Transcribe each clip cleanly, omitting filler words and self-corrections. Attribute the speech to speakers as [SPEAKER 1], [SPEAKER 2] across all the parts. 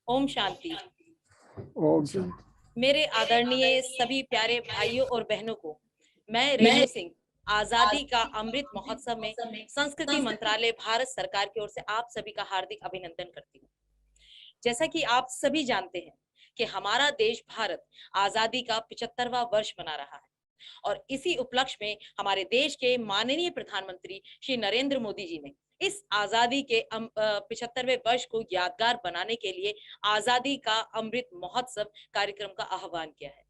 [SPEAKER 1] ओम शांति।
[SPEAKER 2] ओम शांति।
[SPEAKER 1] मेरे आदरणीय सभी प्यारे भाइयों और बहनों को मैं रेणु सिंह आजादी का अमृत महोत्सव में संस्कृति मंत्रालय भारत सरकार की ओर से आप सभी का हार्दिक अभिनंदन करती हूँ। जैसा कि आप सभी जानते हैं कि हमारा देश भारत आजादी का 75वां वर्ष मना रहा है और इसी उपलक्ष्य में हमारे देश के माननीय प्रधानमंत्री श्री नरेंद्र मोदी जी ने इस आजादी के 75वें वर्ष को यादगार बनाने के लिए आजादी का अमृत महोत्सव कार्यक्रम का आह्वान किया है।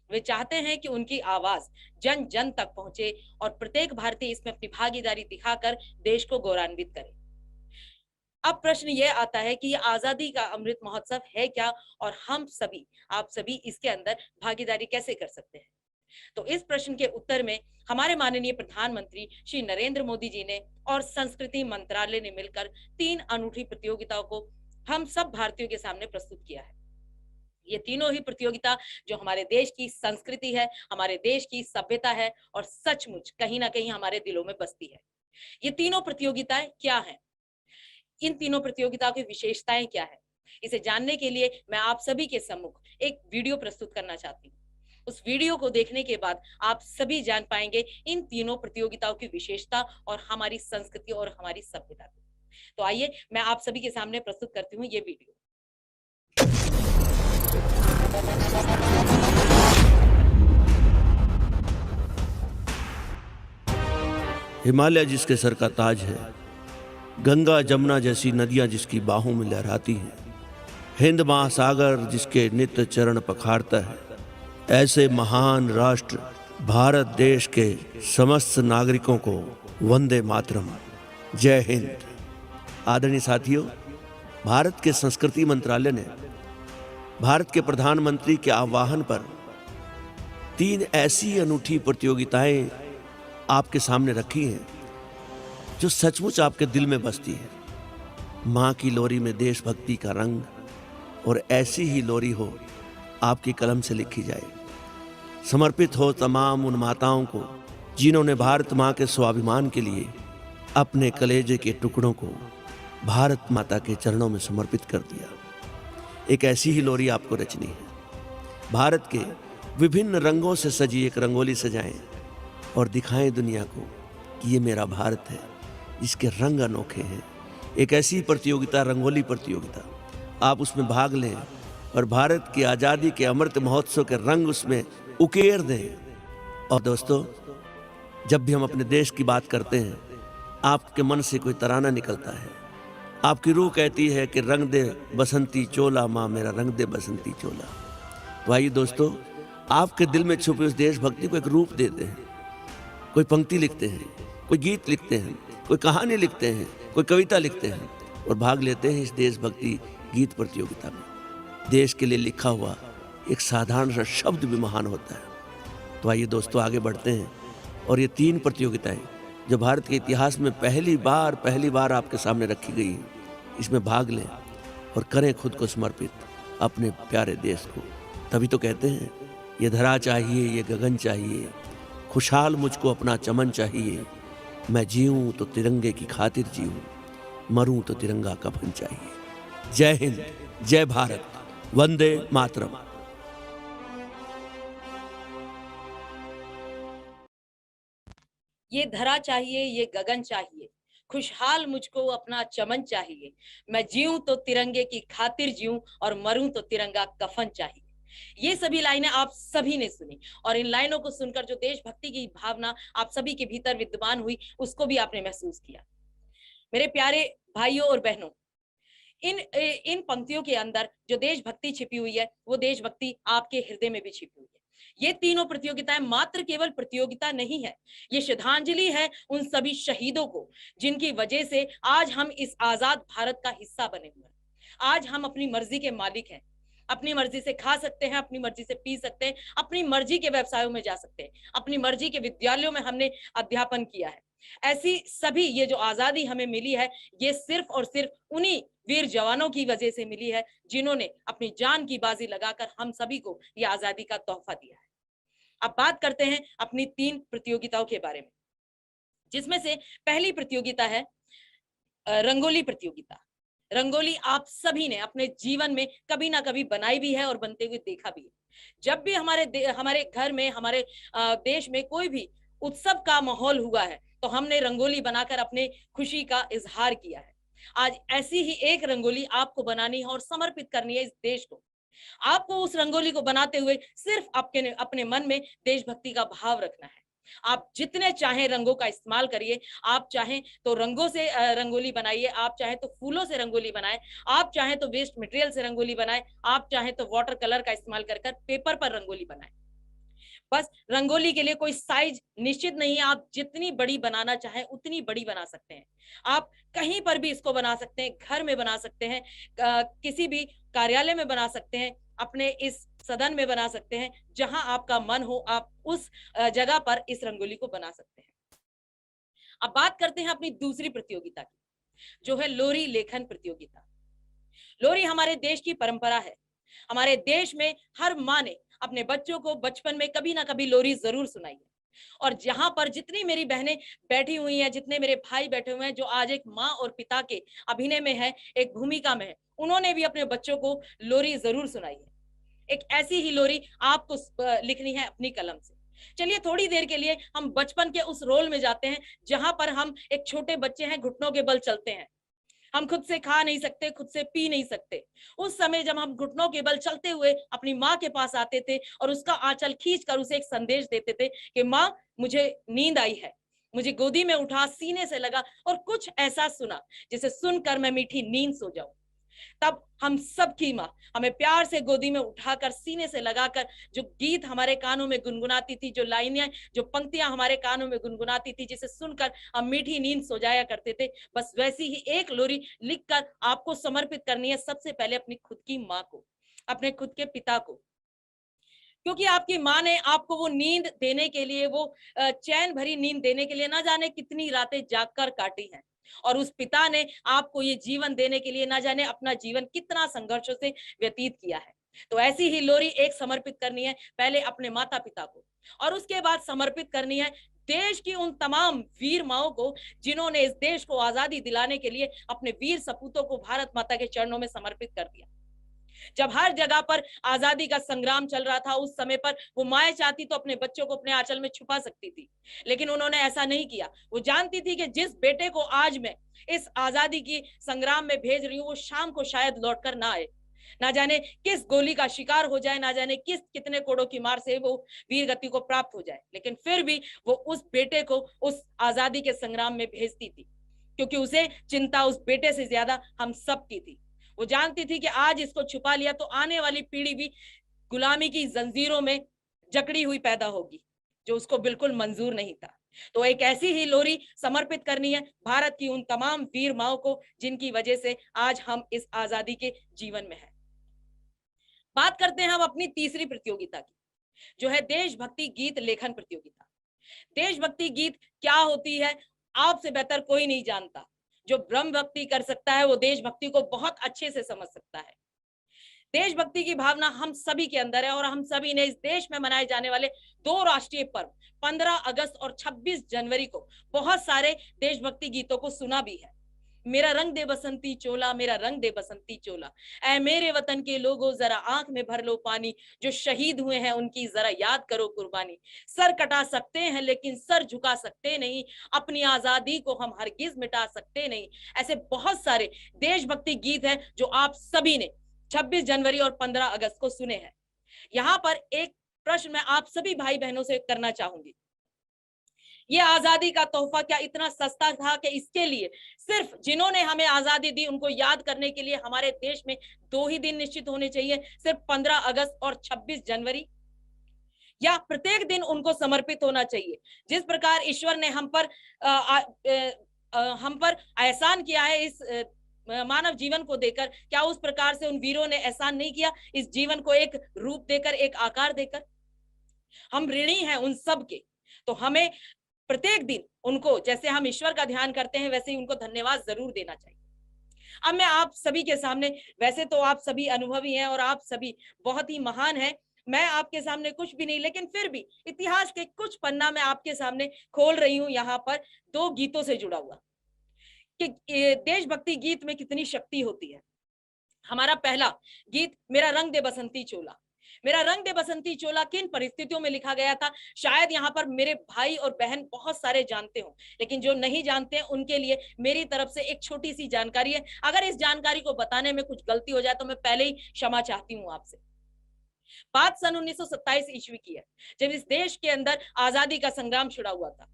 [SPEAKER 1] वे चाहते हैं कि उनकी आवाज जन जन तक पहुंचे और प्रत्येक भारतीय इसमें अपनी भागीदारी दिखाकर देश को गौरवान्वित करे। अब प्रश्न यह आता है कि ये आजादी का अमृत महोत्सव है क्या और हम सभी आप सभी इसके अंदर भागीदारी कैसे कर सकते हैं। तो इस प्रश्न के उत्तर में हमारे माननीय प्रधानमंत्री श्री नरेंद्र मोदी जी ने और संस्कृति मंत्रालय ने मिलकर 3 अनूठी प्रतियोगिताओं को हम सब भारतीयों के सामने प्रस्तुत किया है। ये तीनों ही प्रतियोगिता जो हमारे देश की संस्कृति है, हमारे देश की सभ्यता है और सचमुच कहीं ना कहीं हमारे दिलों में बसती है। ये तीनों प्रतियोगिताएं क्या हैं? इन तीनों प्रतियोगिताओं की विशेषताएं क्या है? इसे जानने के लिए मैं आप सभी के सम्मुख एक वीडियो प्रस्तुत करना चाहती हूँ। उस वीडियो को देखने के बाद आप सभी जान पाएंगे इन तीनों प्रतियोगिताओं की विशेषता और हमारी संस्कृति और हमारी सभ्यता को। तो आइए मैं आप सभी के सामने प्रस्तुत करती हूँ ये वीडियो।
[SPEAKER 3] हिमालय जिसके सर का ताज है, गंगा जमुना जैसी नदियां जिसकी बाहों में लहराती हैं, हिंद महासागर जिसके नित्य चरण पखारता है, ऐसे महान राष्ट्र भारत देश के समस्त नागरिकों को वंदे मातरम, जय हिंद। आदरणीय साथियों, भारत के संस्कृति मंत्रालय ने भारत के प्रधानमंत्री के आह्वान पर 3 ऐसी अनूठी प्रतियोगिताएं आपके सामने रखी हैं जो सचमुच आपके दिल में बसती है। माँ की लोरी में देशभक्ति का रंग और ऐसी ही लोरी हो आपकी कलम से लिखी जाए, समर्पित हो तमाम उन माताओं को जिन्होंने भारत माँ के स्वाभिमान के लिए अपने कलेजे के टुकड़ों को भारत माता के चरणों में समर्पित कर दिया। एक ऐसी ही लोरी आपको रचनी है। भारत के विभिन्न रंगों से सजी एक रंगोली सजाएं और दिखाएं दुनिया को कि ये मेरा भारत है, इसके रंग अनोखे हैं। एक ऐसी प्रतियोगिता, रंगोली प्रतियोगिता, आप उसमें भाग लें और भारत की आज़ादी के अमृत महोत्सव के रंग उसमें उकेर दें। और दोस्तों, जब भी हम अपने देश की बात करते हैं, आपके मन से कोई तराना निकलता है, आपकी रूह कहती है कि रंग दे बसंती चोला माँ, मेरा रंग दे बसंती चोला। तो आइए दोस्तों, आपके दिल में छुपी उस देशभक्ति को एक रूप देते हैं। कोई पंक्ति लिखते हैं, कोई गीत लिखते हैं, कोई कहानी लिखते हैं, कोई कविता लिखते हैं और भाग लेते हैं इस देशभक्ति गीत प्रतियोगिता में। देश के लिए लिखा हुआ एक साधारण सा शब्द भी महान होता है। तो आइए दोस्तों, आगे बढ़ते हैं और ये 3 प्रतियोगिताएं जो भारत के इतिहास में पहली बार आपके सामने रखी गई हैं, इसमें भाग लें और करें खुद को समर्पित अपने प्यारे देश को। तभी तो कहते हैं, ये धरा चाहिए, ये गगन चाहिए, खुशहाल मुझको अपना चमन चाहिए, मैं जीऊँ तो तिरंगे की खातिर जीऊँ, मरूँ तो तिरंगा कफन चाहिए। जय हिंद, जय भारत, वंदे मातरम।
[SPEAKER 1] ये धरा चाहिए, ये गगन चाहिए, खुशहाल मुझको अपना चमन चाहिए, मैं जीऊं तो तिरंगे की खातिर जीऊं और मरूं तो तिरंगा कफन चाहिए। ये सभी लाइनें आप सभी ने सुनी और इन लाइनों को सुनकर जो देशभक्ति की भावना आप सभी के भीतर विद्यमान हुई, उसको भी आपने महसूस किया। मेरे प्यारे भाइयों और बहनों, इन पंक्तियों के अंदर जो देशभक्ति छिपी हुई है, वो देशभक्ति आपके हृदय में भी छिपी हुई है। ये तीनों प्रतियोगिताएं मात्र केवल प्रतियोगिता नहीं है, ये श्रद्धांजलि है उन सभी शहीदों को जिनकी वजह से आज हम इस आजाद भारत का हिस्सा बने हुए हैं। आज हम अपनी मर्जी के मालिक हैं, अपनी मर्जी से खा सकते हैं, अपनी मर्जी से पी सकते हैं, अपनी मर्जी के व्यवसायों में जा सकते हैं, अपनी मर्जी के विद्यालयों में हमने अध्यापन किया है। ऐसी सभी ये जो आजादी हमें मिली है, ये सिर्फ और सिर्फ उन्हीं वीर जवानों की वजह से मिली है जिन्होंने अपनी जान की बाजी लगाकर हम सभी को ये आजादी का तोहफा दिया है। अब बात करते हैं अपनी 3 प्रतियोगिताओं के बारे में, जिसमें से पहली प्रतियोगिता है रंगोली प्रतियोगिता। रंगोली आप सभी ने अपने जीवन में कभी ना कभी बनाई भी है और बनते हुए देखा भी है। जब भी हमारे घर में, हमारे देश में कोई भी उत्सव का माहौल हुआ है, तो हमने रंगोली बनाकर अपने खुशी का इजहार किया है। आज ऐसी ही एक रंगोली आपको बनानी है और समर्पित करनी है इस देश को। आपको उस रंगोली को बनाते हुए सिर्फ आपके अपने मन में देशभक्ति का भाव रखना है। आप जितने चाहें रंगों का इस्तेमाल करिए। आप चाहें तो रंगों से रंगोली बनाइए, आप चाहें तो फूलों से रंगोली बनाएं, आप चाहें तो वेस्ट मटेरियल से रंगोली बनाएं, आप चाहें तो वाटर कलर का इस्तेमाल कर कर पेपर पर रंगोली बनाएं। बस रंगोली के लिए कोई साइज निश्चित नहीं है। आप जितनी बड़ी बनाना चाहें उतनी बड़ी बना सकते हैं। आप कहीं पर भी इसको बना सकते हैं, घर में बना सकते हैं, किसी भी कार्यालय में बना सकते हैं, अपने इस सदन में बना सकते हैं, जहां आपका मन हो आप उस जगह पर इस रंगोली को बना सकते हैं। अब बात करते हैं अपनी दूसरी प्रतियोगिता की, जो है लोरी लेखन प्रतियोगिता। लोरी हमारे देश की परंपरा है। हमारे देश में हर माँ ने अपने बच्चों को बचपन में कभी ना कभी लोरी जरूर सुनाई है। और जहां पर जितनी मेरी बहनें बैठी हुई हैं, जितने मेरे भाई बैठे हुए हैं, जो आज एक माँ और पिता के अभिनय में है, एक भूमिका में है, उन्होंने भी अपने बच्चों को लोरी जरूर सुनाई है। एक ऐसी ही लोरी आपको लिखनी है अपनी कलम से। चलिए थोड़ी देर के लिए हम बचपन के उस रोल में जाते हैं, जहां पर हम एक छोटे बच्चे हैं, घुटनों के बल चलते हैं। हम खुद से खा नहीं सकते, खुद से पी नहीं सकते। उस समय जब हम घुटनों के बल चलते हुए अपनी माँ के पास आते थे और उसका आंचल खींचकर उसे एक संदेश देते थे कि माँ मुझे नींद आई है, मुझे गोदी में उठा, सीने से लगा और कुछ ऐसा सुना जिसे सुनकर मैं मीठी नींद सो जाऊं, तब हम सब की माँ हमें प्यार से गोदी में उठाकर सीने से लगाकर जो गीत हमारे कानों में गुनगुनाती थी, जो लाइनें, जो पंक्तियां हमारे कानों में गुनगुनाती थी, जिसे सुनकर हम मीठी नींद सो जाया करते थे, बस वैसी ही एक लोरी लिखकर आपको समर्पित करनी है सबसे पहले अपनी खुद की माँ को, अपने खुद के पिता को। क्योंकि आपकी माँ ने आपको वो नींद देने के लिए, वो चैन भरी नींद देने के लिए ना जाने कितनी रातें जागकर काटी हैं। और उस पिता ने आपको ये जीवन देने के लिए ना जाने अपना जीवन कितना संघर्षों से व्यतीत किया है। तो ऐसी ही लोरी एक समर्पित करनी है पहले अपने माता पिता को, और उसके बाद समर्पित करनी है देश की उन तमाम वीर माओं को, जिन्होंने इस देश को आजादी दिलाने के लिए अपने वीर सपूतों को भारत माता के चरणों में समर्पित कर दिया। जब हर जगह पर आजादी का संग्राम चल रहा था, उस समय पर वो माएं चाहती तो अपने बच्चों को अपने आंचल में छुपा सकती थी, लेकिन उन्होंने ऐसा नहीं किया। वो जानती थी कि जिस बेटे को आज मैं इस आजादी की संग्राम में भेज रही हूँ, वो शाम को शायद लौटकर ना आए, ना जाने किस गोली का शिकार हो जाए, ना जाने कितने कोड़ों की मार से वो वीर गति को प्राप्त हो जाए, लेकिन फिर भी वो उस बेटे को उस आजादी के संग्राम में भेजती थी, क्योंकि उसे चिंता उस बेटे से ज्यादा हम सब की थी। वो जानती थी कि आज इसको छुपा लिया तो आने वाली पीढ़ी भी गुलामी की जंजीरों में जकड़ी हुई पैदा होगी, जो उसको बिल्कुल मंजूर नहीं था। तो एक ऐसी ही लोरी समर्पित करनी है भारत की उन तमाम वीर माओं को, जिनकी वजह से आज हम इस आजादी के जीवन में हैं। बात करते हैं हम अपनी तीसरी प्रतियोगिता की, जो है देशभक्ति गीत लेखन प्रतियोगिता। देशभक्ति गीत क्या होती है आपसे बेहतर कोई नहीं जानता। जो ब्रह्म भक्ति कर सकता है वो देशभक्ति को बहुत अच्छे से समझ सकता है। देशभक्ति की भावना हम सभी के अंदर है, और हम सभी ने इस देश में मनाए जाने वाले दो राष्ट्रीय पर्व 15 अगस्त और 26 जनवरी को बहुत सारे देशभक्ति गीतों को सुना भी है। मेरा रंग दे बसंती चोला, मेरा रंग दे बसंती चोला, ऐ मेरे वतन के लोगों जरा आंख में भर लो पानी, जो शहीद हुए हैं उनकी जरा याद करो कुर्बानी, सर कटा सकते हैं लेकिन सर झुका सकते नहीं, अपनी आजादी को हम हरगिज मिटा सकते नहीं। ऐसे बहुत सारे देशभक्ति गीत हैं जो आप सभी ने 26 जनवरी और 15 अगस्त को सुने हैं। यहाँ पर एक प्रश्न मैं आप सभी भाई बहनों से करना चाहूंगी, ये आजादी का तोहफा क्या इतना सस्ता था कि इसके लिए सिर्फ जिन्होंने हमें आजादी दी उनको याद करने के लिए हमारे देश में 2 ही दिन निश्चित होने चाहिए, सिर्फ 15 अगस्त और 26 जनवरी, या प्रत्येक दिन उनको समर्पित होना चाहिए? जिस प्रकार ईश्वर ने हम पर एहसान किया है इस मानव जीवन को देकर, क्या उस प्रकार से उन वीरों ने एहसान नहीं किया इस जीवन को एक रूप देकर, एक आकार देकर? हम ऋणी हैं उन सब के, तो हमें प्रत्येक दिन उनको, जैसे हम ईश्वर का ध्यान करते हैं वैसे ही उनको धन्यवाद जरूर देना चाहिए। अब मैं आप सभी के सामने, वैसे तो आप सभी अनुभवी हैं और आप सभी बहुत ही महान हैं, मैं आपके सामने कुछ भी नहीं, लेकिन फिर भी इतिहास के कुछ पन्ना मैं आपके सामने खोल रही हूं यहाँ पर 2 गीतों से जुड़ा हुआ। कि देशभक्ति गीत में कितनी शक्ति होती है। हमारा पहला गीत मेरा रंग दे बसंती चोला। मेरा रंग दे बसंती चोला किन परिस्थितियों में लिखा गया था, शायद यहाँ पर मेरे भाई और बहन बहुत सारे जानते हो, लेकिन जो नहीं जानते हैं उनके लिए मेरी तरफ से एक छोटी सी जानकारी है। अगर इस जानकारी को बताने में कुछ गलती हो जाए तो मैं पहले ही क्षमा चाहती हूँ आपसे। बात सन 1927 ईस्वी की है, जब इस देश के अंदर आजादी का संग्राम छिड़ा हुआ था।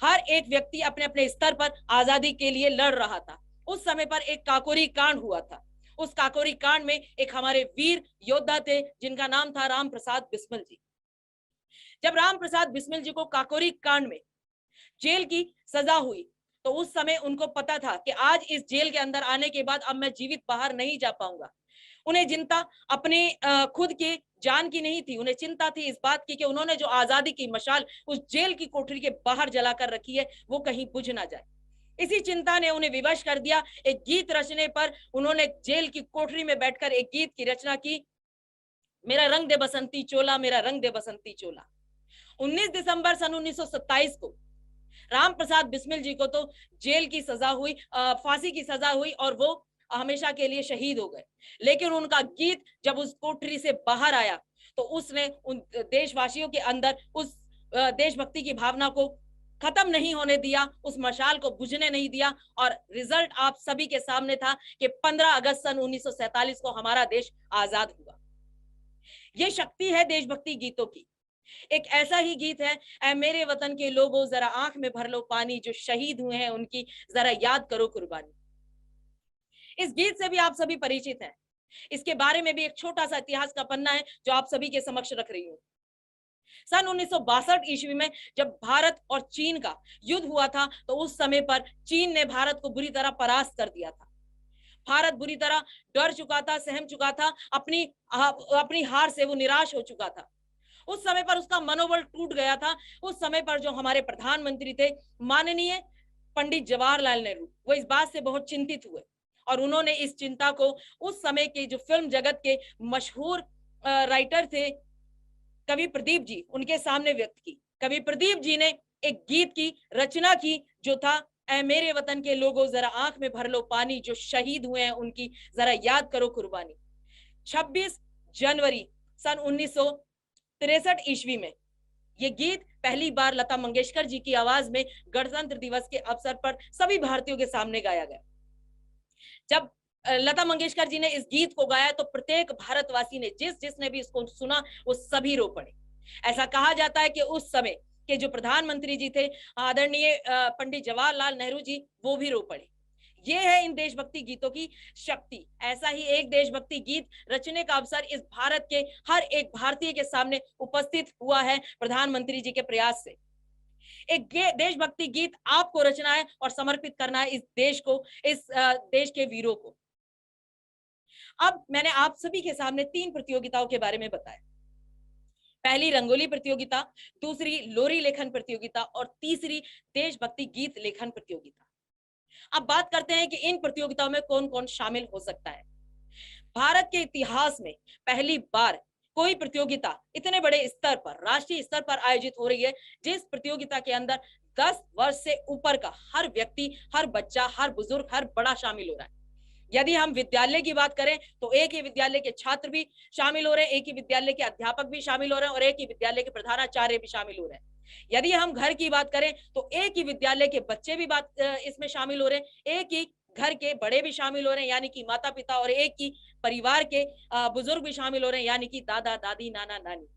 [SPEAKER 1] हर एक व्यक्ति अपने अपने स्तर पर आजादी के लिए लड़ रहा था। उस समय पर एक काकोरी कांड हुआ था। उस काकोरी कांड में एक हमारे वीर योद्धा थे जिनका नाम था राम प्रसाद बिस्मिल जी। जब राम प्रसाद बिस्मिल जी को काकोरी कांड में जेल की सजा हुई तो उस समय उनको पता था कि आज इस जेल के अंदर आने के बाद अब मैं जीवित बाहर नहीं जा पाऊंगा। उन्हें चिंता अपने खुद के जान की नहीं थी, उन्हें चिंता थी इस बात की कि उन्होंने जो आजादी की मशाल उस जेल की कोठरी के बाहर जलाकर रखी है वो कहीं बुझ ना जाए। इसी चिंता ने उन्हें विवश कर दिया। एक गीत रचने पर उन्होंने जेल की कोठरी में बैठकर एक गीत की रचना की, मेरा रंग दे बसंती चोला, मेरा रंग दे बसंती चोला। 19 दिसंबर सन 1927 को राम प्रसाद बिस्मिल जी को तो जेल की सजा हुई, फांसी की सजा हुई और वो हमेशा के लिए शहीद हो गए। लेकिन उनका गीत जब उस कोठरी से बाहर आया तो उसने उन देशवासियों के अंदर उस देशभक्ति की भावना को खत्म नहीं होने दिया, उस मशाल को बुझने नहीं दिया। और रिजल्ट आप सभी के सामने था कि 15 अगस्त सन 1947 को हमारा देश आजाद हुआ। ये शक्ति है देशभक्ति गीतों की। एक ऐसा ही गीत है, ऐ मेरे वतन के लोगों जरा आंख में भर लो पानी, जो शहीद हुए हैं उनकी जरा याद करो कुर्बानी। इस गीत से भी आप सभी परिचित हैं। इसके बारे में भी एक छोटा सा इतिहास का पन्ना है जो आप सभी के समक्ष रख रही हूं। सन 1962 ईस्वी में जब भारत और चीन का युद्ध हुआ था तो उस समय पर चीन ने भारत को बुरी तरह परास्त कर दिया था। भारत बुरी तरह डर चुका था, सहम चुका था, अपनी हार से वो निराश हो चुका था। उस समय पर उसका मनोबल टूट गया था। उस समय पर जो हमारे प्रधानमंत्री थे माननीय पंडित जवाहरलाल नेहरू, वो इस बात से बहुत चिंतित हुए और उन्होंने इस चिंता को उस समय के जो फिल्म जगत के मशहूर राइटर थे कवि प्रदीप जी, उनके सामने व्यक्त की। कवि प्रदीप जी ने एक गीत की रचना की जो था, ऐ मेरे वतन के लोगों जरा आंख में भर लो पानी, जो शहीद हुए हैं उनकी जरा याद करो कुर्बानी। 26 जनवरी सन 1963 ईस्वी में ये गीत पहली बार लता मंगेशकर जी की आवाज में गणतंत्र दिवस के अवसर पर सभी भारतीयों के सामने गाया गया। जब लता मंगेशकर जी ने इस गीत को गाया तो प्रत्येक भारतवासी ने, जिसने भी इसको सुना वो सभी रो पड़े। ऐसा कहा जाता है कि उस समय के जो प्रधानमंत्री जी थे आदरणीय पंडित जवाहरलाल नेहरू जी, वो भी रो पड़े। ये है इन देशभक्ति गीतों की शक्ति। ऐसा ही एक देशभक्ति गीत रचने का अवसर इस भारत के हर एक भारतीय के सामने उपस्थित हुआ है प्रधानमंत्री जी के प्रयास से। एक देशभक्ति गीत आपको रचना है और समर्पित करना है इस देश को, इस देश के वीरों को। अब मैंने आप सभी के सामने 3 प्रतियोगिताओं के बारे में बताया। पहली रंगोली प्रतियोगिता, दूसरी लोरी लेखन प्रतियोगिता और तीसरी देशभक्ति गीत लेखन प्रतियोगिता। अब बात करते हैं कि इन प्रतियोगिताओं में कौन कौन शामिल हो सकता है। भारत के इतिहास में पहली बार कोई प्रतियोगिता इतने बड़े स्तर पर, राष्ट्रीय स्तर पर आयोजित हो रही है, जिस प्रतियोगिता के अंदर 10 वर्ष से ऊपर का हर व्यक्ति, हर बच्चा, हर बुजुर्ग, हर बड़ा शामिल हो रहा है। यदि हम विद्यालय की बात करें तो एक ही विद्यालय के छात्र भी शामिल हो रहे हैं, एक ही विद्यालय के अध्यापक भी शामिल हो रहे हैं और एक ही विद्यालय के प्रधानाचार्य भी शामिल हो रहे हैं। यदि हम घर की बात करें तो एक ही विद्यालय के बच्चे भी इसमें शामिल हो रहे हैं, एक ही घर के बड़े भी शामिल हो रहे हैं यानी कि माता पिता, और एक ही परिवार के बुजुर्ग भी शामिल हो रहे हैं यानी कि दादा दादी, नाना नानी।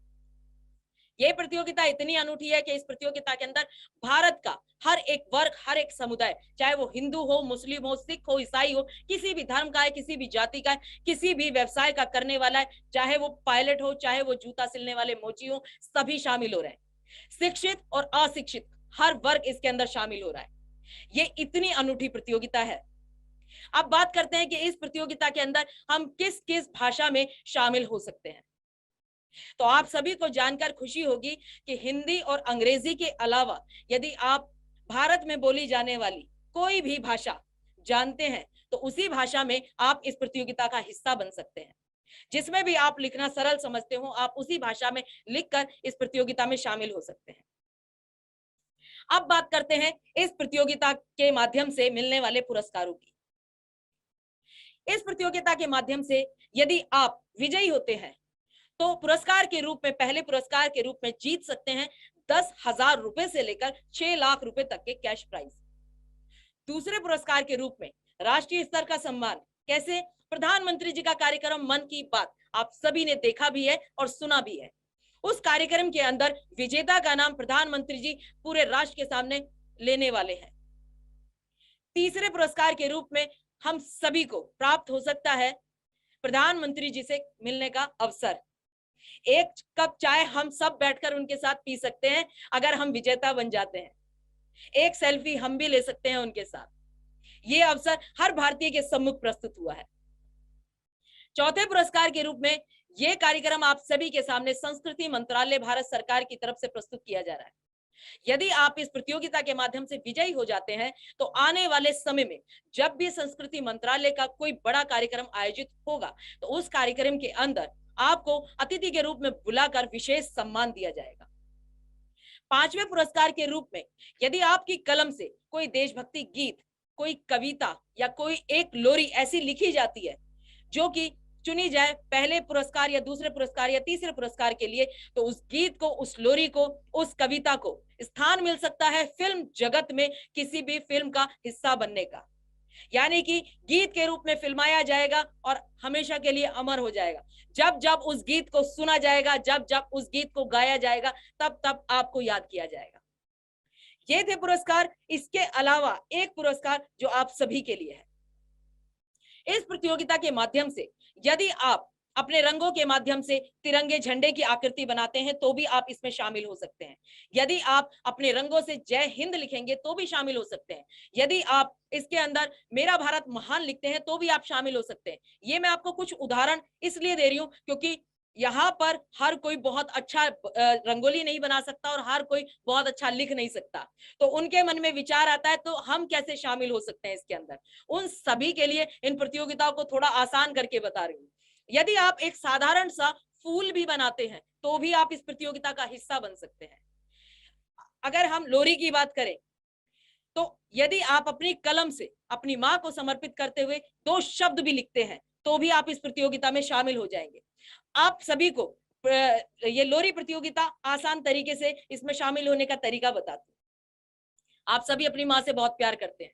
[SPEAKER 1] ये प्रतियोगिता इतनी अनूठी है कि इस प्रतियोगिता के अंदर भारत का हर एक वर्ग, हर एक समुदाय, चाहे वो हिंदू हो, मुस्लिम हो, सिख हो, ईसाई हो, किसी भी धर्म का है, किसी भी जाति का है, किसी भी व्यवसाय का करने वाला है, चाहे वो पायलट हो, चाहे वो जूता सिलने वाले मोची हो, सभी शामिल हो रहे हैं। शिक्षित और अशिक्षित हर वर्ग इसके अंदर शामिल हो रहा है। ये इतनी अनूठी प्रतियोगिता है। अब बात करते हैं कि इस प्रतियोगिता के अंदर हम किस किस भाषा में शामिल हो सकते हैं। तो आप सभी को जानकर खुशी होगी कि हिंदी और अंग्रेजी के अलावा यदि आप भारत में बोली जाने वाली कोई भी भाषा जानते हैं तो उसी भाषा में आप इस प्रतियोगिता का हिस्सा बन सकते हैं। जिसमें भी आप लिखना सरल समझते हो, आप उसी भाषा में लिखकर इस प्रतियोगिता में शामिल हो सकते हैं। अब बात करते हैं इस प्रतियोगिता के माध्यम से मिलने वाले पुरस्कारों की। इस प्रतियोगिता के माध्यम से यदि आप विजयी होते हैं तो पुरस्कार के रूप में, पहले पुरस्कार के रूप में जीत सकते हैं 10,000 रुपए से लेकर 6 लाख रुपए तक के कैश प्राइज। दूसरे पुरस्कार के रूप में राष्ट्रीय स्तर का सम्मान। कैसे? प्रधानमंत्री जी का कार्यक्रम मन की बात आप सभी ने देखा भी है और सुना भी है। उस कार्यक्रम के अंदर विजेता का नाम प्रधानमंत्री जी पूरे राष्ट्र के सामने लेने वाले हैं। तीसरे पुरस्कार के रूप में हम सभी को प्राप्त हो सकता है प्रधानमंत्री जी से मिलने का अवसर। एक कप चाय हम सब बैठकर उनके साथ पी सकते हैं अगर हम विजेता बन जाते हैं। एक सेल्फी हम भी ले सकते हैं उनके साथ। ये अवसर हर भारतीय के सम्मुख प्रस्तुत हुआ है। चौथे पुरस्कार के रूप में ये कार्यक्रम आप सभी के सामने संस्कृति मंत्रालय भारत सरकार की तरफ से प्रस्तुत किया जा रहा है। यदि आप इस प्रतियोगिता के माध्यम से विजयी हो जाते हैं तो आने वाले समय में जब भी संस्कृति मंत्रालय का कोई बड़ा कार्यक्रम आयोजित होगा तो उस कार्यक्रम के अंदर आपको अतिथि के रूप में बुलाकर विशेष सम्मान दिया जाएगा। पांचवें पुरस्कार के रूप में यदि आपकी कलम से कोई देशभक्ति गीत, कोई कविता या कोई एक लोरी ऐसी लिखी जाती है जो कि चुनी जाए पहले पुरस्कार या दूसरे पुरस्कार या तीसरे पुरस्कार के लिए, तो उस गीत को, उस लोरी को, उस कविता को स्थान मिल सकता है फिल्म जगत में किसी भी फिल्म का हिस्सा बनने का। यानी कि गीत के रूप में फिल्माया जाएगा और हमेशा के लिए अमर हो जाएगा। जब जब उस गीत को सुना जाएगा, जब जब उस गीत को गाया जाएगा, तब तब आपको याद किया जाएगा। ये थे पुरस्कार। इसके अलावा एक पुरस्कार जो आप सभी के लिए है। इस प्रतियोगिता के माध्यम से यदि आप अपने रंगों के माध्यम से तिरंगे झंडे की आकृति बनाते हैं तो भी आप इसमें शामिल हो सकते हैं। यदि आप अपने रंगों से जय हिंद लिखेंगे तो भी शामिल हो सकते हैं। यदि आप इसके अंदर मेरा भारत महान लिखते हैं तो भी आप शामिल हो सकते हैं। ये मैं आपको कुछ उदाहरण इसलिए दे रही हूं क्योंकि यहाँ पर हर कोई बहुत अच्छा रंगोली नहीं बना सकता और हर कोई बहुत अच्छा लिख नहीं सकता। तो उनके मन में विचार आता है तो हम कैसे शामिल हो सकते हैं इसके अंदर। उन सभी के लिए इन प्रतियोगिताओं को थोड़ा आसान करके बता रही हूँ। यदि आप एक साधारण सा फूल भी बनाते हैं तो भी आप इस प्रतियोगिता का हिस्सा बन सकते हैं। अगर हम लोरी की बात करें तो यदि आप अपनी कलम से अपनी मां को समर्पित करते हुए 2 शब्द भी लिखते हैं तो भी आप इस प्रतियोगिता में शामिल हो जाएंगे। आप सभी को ये लोरी प्रतियोगिता आसान तरीके से इसमें शामिल होने का तरीका बताती हूँ। आप सभी अपनी माँ से बहुत प्यार करते हैं,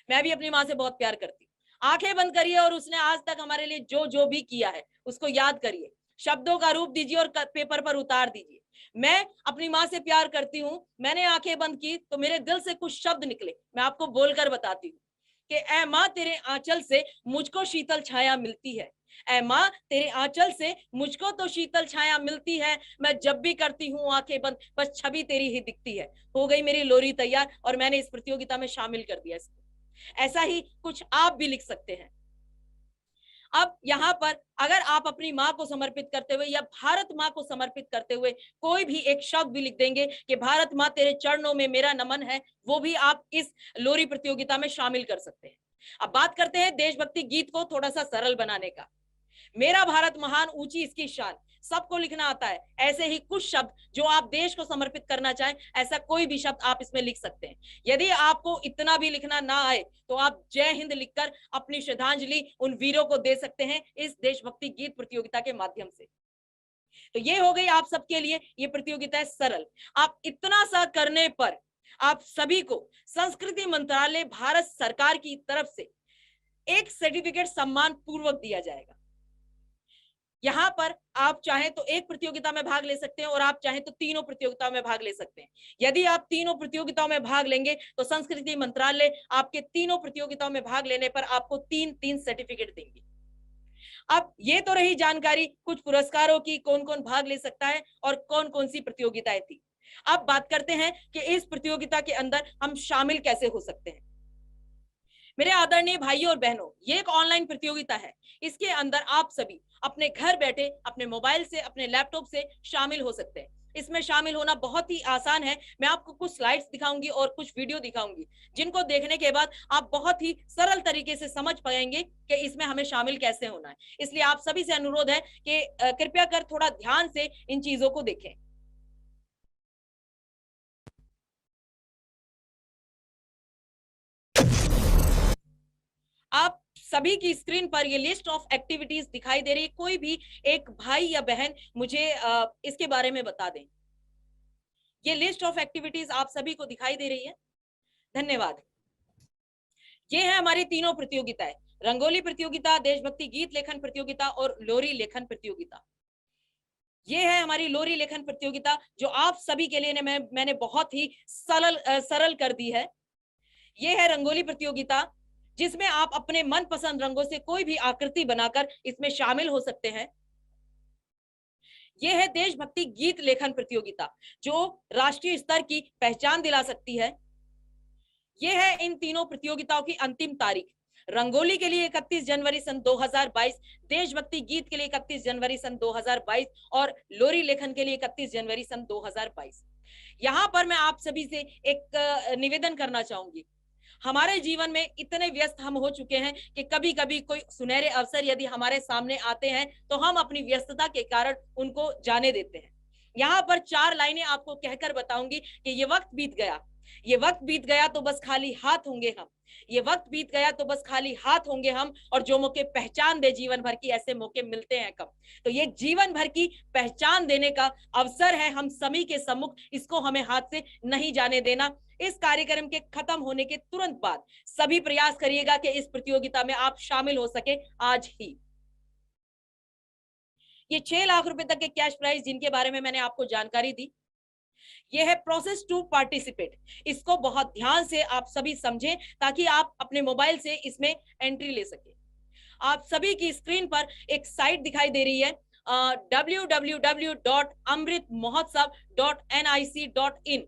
[SPEAKER 1] मैं भी अपनी माँ से बहुत प्यार करती हूँ। आंखें बंद करिए और उसने आज तक हमारे लिए जो जो भी किया है उसको याद करिए, शब्दों का रूप दीजिए और पेपर पर उतार दीजिए। मैं अपनी माँ से प्यार करती हूँ, मैंने आंखें बंद की तो मेरे दिल से कुछ शब्द निकले, मैं आपको बोलकर बताती हूँ कि ऐ माँ तेरे आंचल से मुझको शीतल छाया मिलती है, ऐ माँ तेरे आंचल से मुझको तो शीतल छाया मिलती है, मैं जब भी करती हूँ आंखें बंद बस छवि तेरी ही दिखती है। हो गई मेरी लोरी तैयार और मैंने इस प्रतियोगिता में शामिल कर दिया इसको। ऐसा ही कुछ आप भी लिख सकते हैं। अब यहाँ पर अगर आप अपनी माँ को समर्पित करते हुए या भारत माँ को समर्पित करते हुए कोई भी एक शब्द भी लिख देंगे कि भारत माँ तेरे चरणों में मेरा नमन है, वो भी आप इस लोरी प्रतियोगिता में शामिल कर सकते हैं। अब बात करते हैं देशभक्ति गीत को थोड़ा सा सरल बनाने का। मेरा भारत महान ऊंची इसकी शान, सबको लिखना आता है। ऐसे ही कुछ शब्द जो आप देश को समर्पित करना चाहें, ऐसा कोई भी शब्द आप इसमें लिख सकते हैं। यदि आपको इतना भी लिखना ना आए तो आप जय हिंद लिखकर अपनी श्रद्धांजलि उन वीरों को दे सकते हैं इस देशभक्ति गीत प्रतियोगिता के माध्यम से। तो ये हो गई आप सबके लिए ये प्रतियोगिता है सरल। आप इतना सा करने पर आप सभी को संस्कृति मंत्रालय भारत सरकार की तरफ से एक सर्टिफिकेट सम्मान पूर्वक दिया जाएगा। यहाँ पर आप चाहें तो एक प्रतियोगिता में भाग ले सकते हैं और आप चाहें तो तीनों प्रतियोगिताओं में भाग ले सकते हैं। यदि आप तीनों प्रतियोगिताओं में भाग लेंगे तो संस्कृति मंत्रालय आपके तीनों प्रतियोगिताओं में भाग लेने पर आपको 3-3 सर्टिफिकेट देंगे। अब ये तो रही जानकारी कुछ पुरस्कारों की, कौन कौन भाग ले सकता है और कौन कौन सी प्रतियोगिताएं थी। अब बात करते हैं कि इस प्रतियोगिता के अंदर हम शामिल कैसे हो सकते हैं। मेरे आदरणीय भाइयों और बहनों, ये एक ऑनलाइन प्रतियोगिता है। इसके अंदर आप सभी अपने घर बैठे अपने मोबाइल से, अपने लैपटॉप से शामिल हो सकते हैं। इसमें शामिल होना बहुत ही आसान है। मैं आपको कुछ स्लाइड्स दिखाऊंगी और कुछ वीडियो दिखाऊंगी जिनको देखने के बाद आप बहुत ही सरल तरीके से समझ पाएंगे कि इसमें हमें शामिल कैसे होना है। इसलिए आप सभी से अनुरोध है कि कृपया कर थोड़ा ध्यान से इन चीजों को देखें। आप सभी की स्क्रीन पर ये लिस्ट ऑफ एक्टिविटीज दिखाई दे रही है। कोई भी एक भाई या बहन मुझे इसके बारे में बता दें। ये लिस्ट ऑफ एक्टिविटीज आप सभी को दिखाई दे रही है? धन्यवाद। ये है हमारी तीनों प्रतियोगिताएं, रंगोली प्रतियोगिता, देशभक्ति गीत लेखन प्रतियोगिता और लोरी लेखन प्रतियोगिता। ये है हमारी लोरी लेखन प्रतियोगिता जो आप सभी के लिए मैंने बहुत ही सरल कर दी है। ये है रंगोली प्रतियोगिता जिसमें आप अपने मनपसंद रंगों से कोई भी आकृति बनाकर इसमें शामिल हो सकते हैं। यह है देशभक्ति गीत लेखन प्रतियोगिता जो राष्ट्रीय स्तर की पहचान दिला सकती है। यह है इन तीनों प्रतियोगिताओं की अंतिम तारीख। रंगोली के लिए 31 जनवरी सन 2022, देशभक्ति गीत के लिए 31 जनवरी सन 2022 और लोरी लेखन के लिए 31 जनवरी सन 2022। यहाँ पर मैं आप सभी से एक निवेदन करना चाहूंगी। हमारे जीवन में इतने व्यस्त हम हो चुके हैं कि कभी कभी कोई सुनहरे अवसर यदि हमारे सामने आते हैं तो हम अपनी व्यस्तता के कारण उनको जाने देते हैं। यहाँ पर 4 लाइनें आपको कहकर बताऊंगी कि ये वक्त बीत गया, ये वक्त बीत गया तो बस खाली हाथ होंगे हम, ये वक्त बीत गया तो बस खाली हाथ होंगे हम, और जो मौके पहचान दे जीवन भर की, ऐसे मौके मिलते हैं कब। तो ये जीवन भर की पहचान देने का अवसर है हम सभी के सम्मुख, इसको हमें हाथ से नहीं जाने देना। इस कार्यक्रम के खत्म होने के तुरंत बाद सभी प्रयास करिएगा कि इस प्रतियोगिता में आप शामिल हो सके आज ही। ये 6 लाख रुपए तक के कैश प्राइज जिनके बारे में मैंने आपको जानकारी दी, ये है प्रोसेस टू पार्टिसिपेट। इसको बहुत ध्यान से आप सभी समझें ताकि आप अपने मोबाइल से इसमें एंट्री ले सके। आप सभी की स्क्रीन पर एक साइट दिखाई दे रही है www.amritmahotsav.nic.in।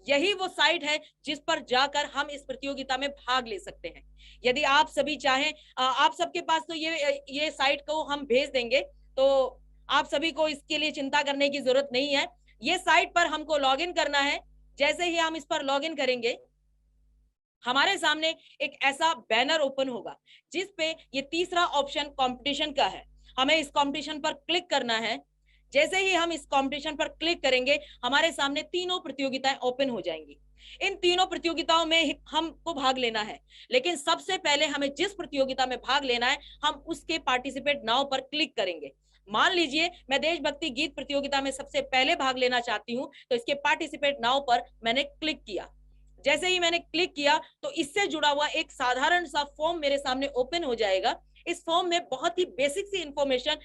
[SPEAKER 1] यही वो साइट है जिस पर जाकर हम इस प्रतियोगिता में भाग ले सकते हैं। यदि आप सभी चाहें, आप सबके पास तो ये साइट को हम भेज देंगे, तो आप सभी को इसके लिए चिंता करने की जरूरत नहीं है। ये साइट पर हमको लॉगिन करना है। जैसे ही हम इस पर लॉगिन करेंगे हमारे सामने एक ऐसा बैनर ओपन होगा जिस पे ये तीसरा ऑप्शन कंपटीशन का है। हमें इस कंपटीशन पर क्लिक करना है। जैसे ही हम इस कंपटीशन पर क्लिक करेंगे हमारे सामने तीनों प्रतियोगिताएं ओपन हो जाएंगी। इन तीनों प्रतियोगिताओं में हमको भाग लेना है, लेकिन सबसे पहले हमें जिस प्रतियोगिता में भाग लेना है हम उसके पार्टिसिपेट नाउ पर क्लिक करेंगे। मान लीजिए मैं देशभक्ति गीत प्रतियोगिता में सबसे पहले भाग लेना चाहती हूँ, तो इसके पार्टिसिपेट नाउ पर मैंने क्लिक किया। जैसे ही मैंने क्लिक किया तो इससे जुड़ा हुआ एक साधारण सा फॉर्म मेरे सामने ओपन हो जाएगा। इस फॉर्म में बहुत ही बेसिक सी इंफॉर्मेशन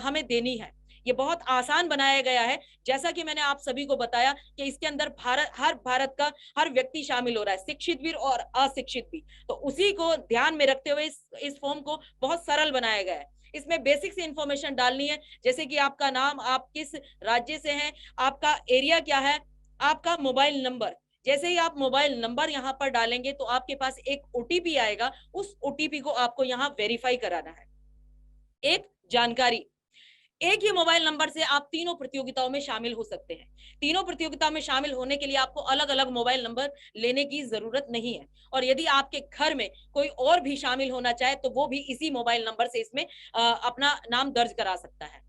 [SPEAKER 1] हमें देनी है। ये बहुत आसान बनाया गया है। जैसा कि मैंने आप सभी को बताया कि इसके अंदर भारत का हर व्यक्ति शामिल हो रहा है, शिक्षित भी और अशिक्षित भी। तो उसी को ध्यान में रखते हुए इस फॉर्म को बहुत सरल बनाया गया है। इसमें बेसिक सी इंफॉर्मेशन डालनी है, जैसे कि आपका नाम, आप किस राज्य से हैं, आपका एरिया क्या है, आपका मोबाइल नंबर। जैसे ही आप मोबाइल नंबर यहाँ पर डालेंगे तो आपके पास एक ओटीपी आएगा। उस ओटीपी को आपको यहाँ वेरीफाई कराना है। एक जानकारी, एक ही मोबाइल नंबर से आप तीनों प्रतियोगिताओं में शामिल हो सकते हैं। तीनों प्रतियोगिताओं में शामिल होने के लिए आपको अलग अलग मोबाइल नंबर लेने की जरूरत नहीं है, और यदि आपके घर में कोई और भी शामिल होना चाहे तो वो भी इसी मोबाइल नंबर से इसमें अपना नाम दर्ज करा सकता है।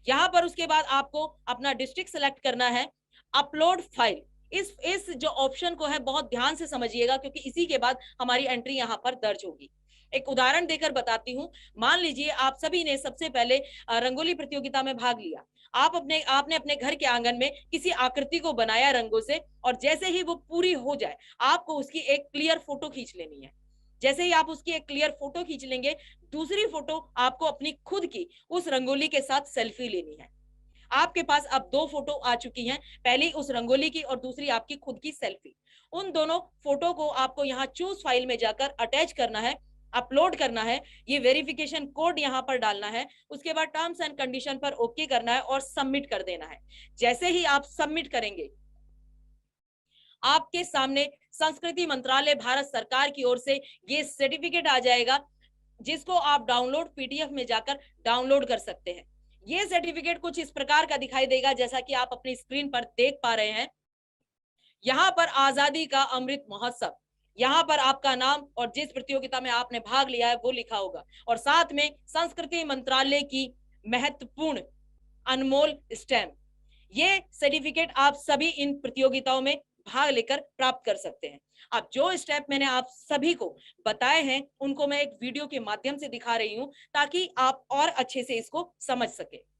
[SPEAKER 1] यहाँ पर उसके बाद आपको अपना डिस्ट्रिक्ट सेलेक्ट करना है। अपलोड फाइल, इस जो ऑप्शन को है बहुत ध्यान से समझिएगा, क्योंकि इसी के बाद हमारी एंट्री यहाँ पर दर्ज होगी। एक उदाहरण देकर बताती हूँ। मान लीजिए आप सभी ने सबसे पहले रंगोली प्रतियोगिता में भाग लिया। आपने अपने घर के आंगन में किसी आकृति को बनाया रंगों से, और जैसे ही वो पूरी हो जाए आपको उसकी एक क्लियर फोटो खींच लेनी है। जैसे ही आप उसकी एक क्लियर फोटो खींच लेंगे, दूसरी फोटो आपको अपनी खुद की उस रंगोली के साथ सेल्फी लेनी है। आपके पास अब 2 फोटो आ चुकी हैं, पहली उस रंगोली की और दूसरी आपकी खुद की सेल्फी। उन दोनों फोटो को आपको यहाँ चूज फाइल में जाकर अटैच करना है, अपलोड करना है। ये वेरिफिकेशन कोड यहाँ पर डालना है। उसके बाद टर्म्स एंड कंडीशन पर ओके करना है और सबमिट कर देना है। जैसे ही आप सबमिट करेंगे आपके सामने संस्कृति मंत्रालय भारत सरकार की ओर से ये सर्टिफिकेट आ जाएगा, जिसको आप डाउनलोड पीडीएफ में जाकर डाउनलोड कर सकते हैं। ये सर्टिफिकेट कुछ इस प्रकार का दिखाई देगा जैसा कि आप अपनी स्क्रीन पर देख पा रहे हैं। यहाँ पर आजादी का अमृत महोत्सव, यहाँ पर आपका नाम और जिस प्रतियोगिता में आपने भाग लिया है वो लिखा होगा, और साथ में संस्कृति मंत्रालय की महत्वपूर्ण अनमोल स्टैम्प। ये सर्टिफिकेट आप सभी इन प्रतियोगिताओं में भाग लेकर प्राप्त कर सकते हैं। अब जो स्टेप मैंने आप सभी को बताए हैं उनको मैं एक वीडियो के माध्यम से दिखा रही हूं ताकि आप और अच्छे से इसको समझ सके।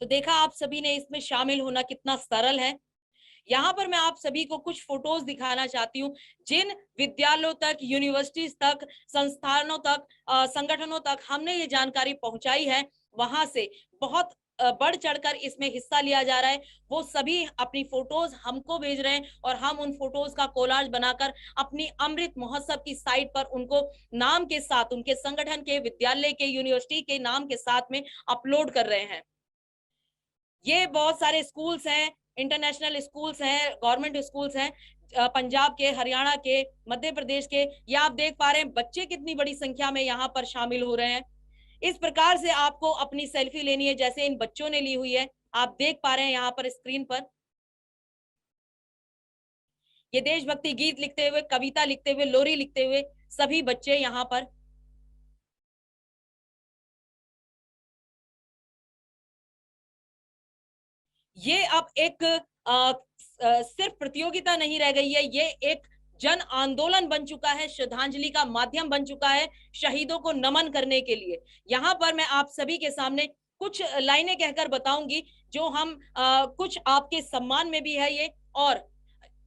[SPEAKER 1] तो देखा आप सभी ने इसमें शामिल होना कितना सरल है। यहाँ पर मैं आप सभी को कुछ फोटोज दिखाना चाहती हूँ जिन विद्यालयों तक, यूनिवर्सिटीज तक, संस्थानों तक, संगठनों तक हमने ये जानकारी पहुंचाई है, वहां से बहुत बढ़ चढ़कर इसमें हिस्सा लिया जा रहा है। वो सभी अपनी फोटोज हमको भेज रहे हैं और हम उन फोटोज का कोलाज बनाकर अपनी अमृत महोत्सव की साइट पर उनको नाम के साथ, उनके संगठन के, विद्यालय के, यूनिवर्सिटी के नाम के साथ में अपलोड कर रहे हैं। ये बहुत सारे स्कूल्स हैं, इंटरनेशनल स्कूल्स हैं, गवर्नमेंट स्कूल्स हैं, पंजाब के, हरियाणा के, मध्य प्रदेश के। ये आप देख पा रहे हैं बच्चे कितनी बड़ी संख्या में यहाँ पर शामिल हो रहे हैं। इस प्रकार से आपको अपनी सेल्फी लेनी है जैसे इन बच्चों ने ली हुई है। आप देख पा रहे हैं यहाँ पर स्क्रीन पर ये देशभक्ति गीत लिखते हुए, कविता लिखते हुए, लोरी लिखते हुए सभी बच्चे यहाँ पर। ये अब एक सिर्फ प्रतियोगिता नहीं रह गई है, ये एक जन आंदोलन बन चुका है, श्रद्धांजलि का माध्यम बन चुका है शहीदों को नमन करने के लिए। यहाँ पर मैं आप सभी के सामने कुछ लाइनें कहकर बताऊंगी जो हम कुछ आपके सम्मान में भी है ये, और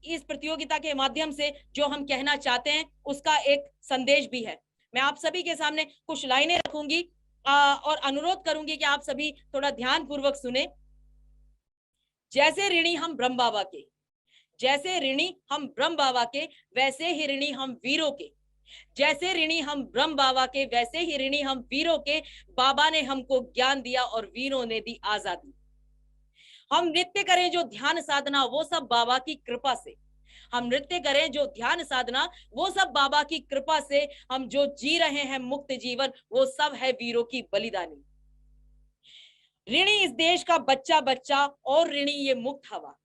[SPEAKER 1] इस प्रतियोगिता के माध्यम से जो हम कहना चाहते हैं उसका एक संदेश भी है। मैं आप सभी के सामने कुछ लाइनें रखूंगी और अनुरोध करूंगी कि आप सभी थोड़ा ध्यान पूर्वक सुने। जैसे ऋणी हम ब्रह्म बाबा के, जैसे ऋणी हम ब्रह्म बाबा के, वैसे ही ऋणी हम वीरों के। जैसे ऋणी हम ब्रह्म बाबा के, वैसे ही ऋणी हम वीरों के। बाबा ने हमको ज्ञान दिया और वीरों ने दी आजादी। हम नृत्य करें जो ध्यान साधना, वो सब बाबा की कृपा से। हम नृत्य करें जो ध्यान साधना, वो सब बाबा की कृपा से। हम जो जी रहे हैं मुक्त जीवन, वो सब है वीरों की बलिदानी। ऋणी इस देश का बच्चा बच्चा और ऋणी ये मुक्त हवा।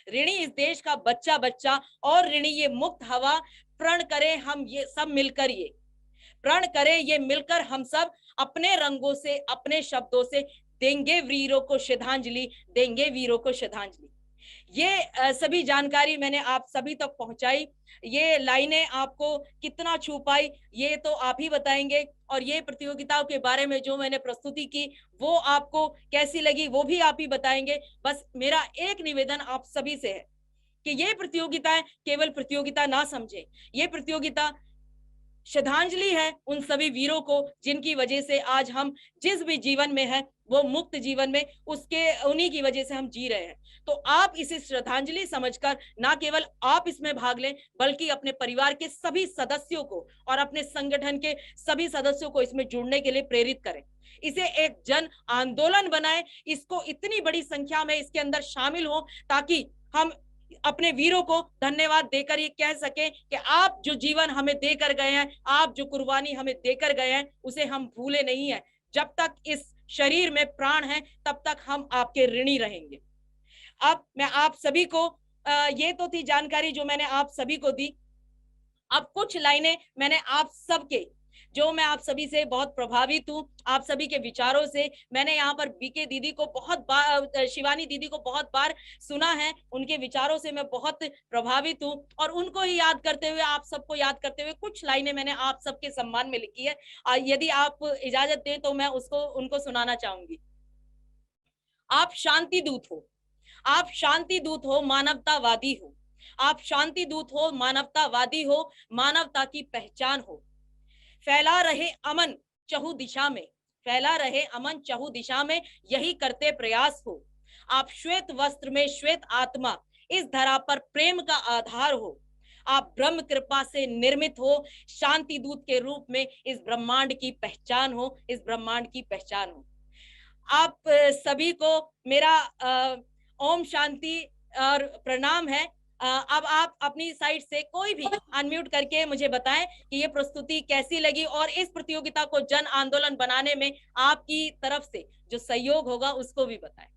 [SPEAKER 1] ऋणी इस देश का बच्चा बच्चा और ऋणी ये मुक्त हवा। प्रण करें हम ये सब मिलकर, ये प्रण करें ये मिलकर हम सब, अपने रंगों से, अपने शब्दों से देंगे वीरों को श्रद्धांजलि, देंगे वीरों को श्रद्धांजलि। ये सभी जानकारी मैंने आप सभी तक पहुंचाई। ये लाइनें आपको कितना छू पाई ये तो आप ही बताएंगे, और ये प्रतियोगिताओं के बारे में जो मैंने प्रस्तुति की वो आपको कैसी लगी वो भी आप ही बताएंगे। बस मेरा एक निवेदन आप सभी से है कि ये प्रतियोगिताएं केवल प्रतियोगिता ना समझें, ये प्रतियोगिता श्रद्धांजलि है उन सभी वीरों को जिनकी वजह से आज हम जिस भी जीवन में हैं वो मुक्त जीवन में, उसके उन्हीं की वजह से हम जी रहे हैं। तो आप इसे श्रद्धांजलि समझकर ना केवल आप इसमें भाग लें बल्कि अपने परिवार के सभी सदस्यों को और अपने संगठन के सभी सदस्यों को इसमें जुड़ने के लिए प्रेरित करें। इसे एक जन आंदोलन बनाएं, इसको इतनी बड़ी संख्या में इसके अंदर शामिल हो ताकि हम अपने वीरों को धन्यवाद देकर ये कह सके कि आप जो जीवन हमें देकर गए हैं, आप जो कुर्बानी हमें देकर गए हैं, उसे हम भूले नहीं है। जब तक इस शरीर में प्राण है तब तक हम आपके ऋणी रहेंगे। अब मैं आप सभी को ये तो थी जानकारी जो मैंने आप सभी को दी। अब कुछ लाइनें मैंने आप सबके, जो मैं आप सभी से बहुत प्रभावित हूँ, आप सभी के विचारों से। मैंने यहाँ पर बीके दीदी को बहुत बार, शिवानी दीदी को बहुत बार सुना है, उनके विचारों से मैं बहुत प्रभावित हूँ और उनको ही याद करते हुए, आप सबको याद करते हुए कुछ लाइनें मैंने आप सबके सम्मान में लिखी है। यदि आप इजाजत दें तो मैं उनको सुनाना चाहूंगी। आप शांति दूत हो, आप शांति दूत हो, मानवतावादी हो। आप शांति दूत हो, मानवतावादी हो, मानवता की पहचान हो। फैला रहे अमन चहु दिशा में, फैला रहे अमन चहु दिशा में, यही करते प्रयास हो। आप श्वेत वस्त्र में श्वेत आत्मा, इस धरा पर प्रेम का आधार हो। आप ब्रह्म कृपा से निर्मित हो, शांति दूत के रूप में इस ब्रह्मांड की पहचान हो, इस ब्रह्मांड की पहचान हो। आप सभी को मेरा ओम शांति और प्रणाम है। अब आप अपनी साइड से कोई भी अनम्यूट करके मुझे बताएं कि ये प्रस्तुति कैसी लगी और इस प्रतियोगिता को जन आंदोलन बनाने में आपकी तरफ से जो सहयोग होगा उसको भी बताएं।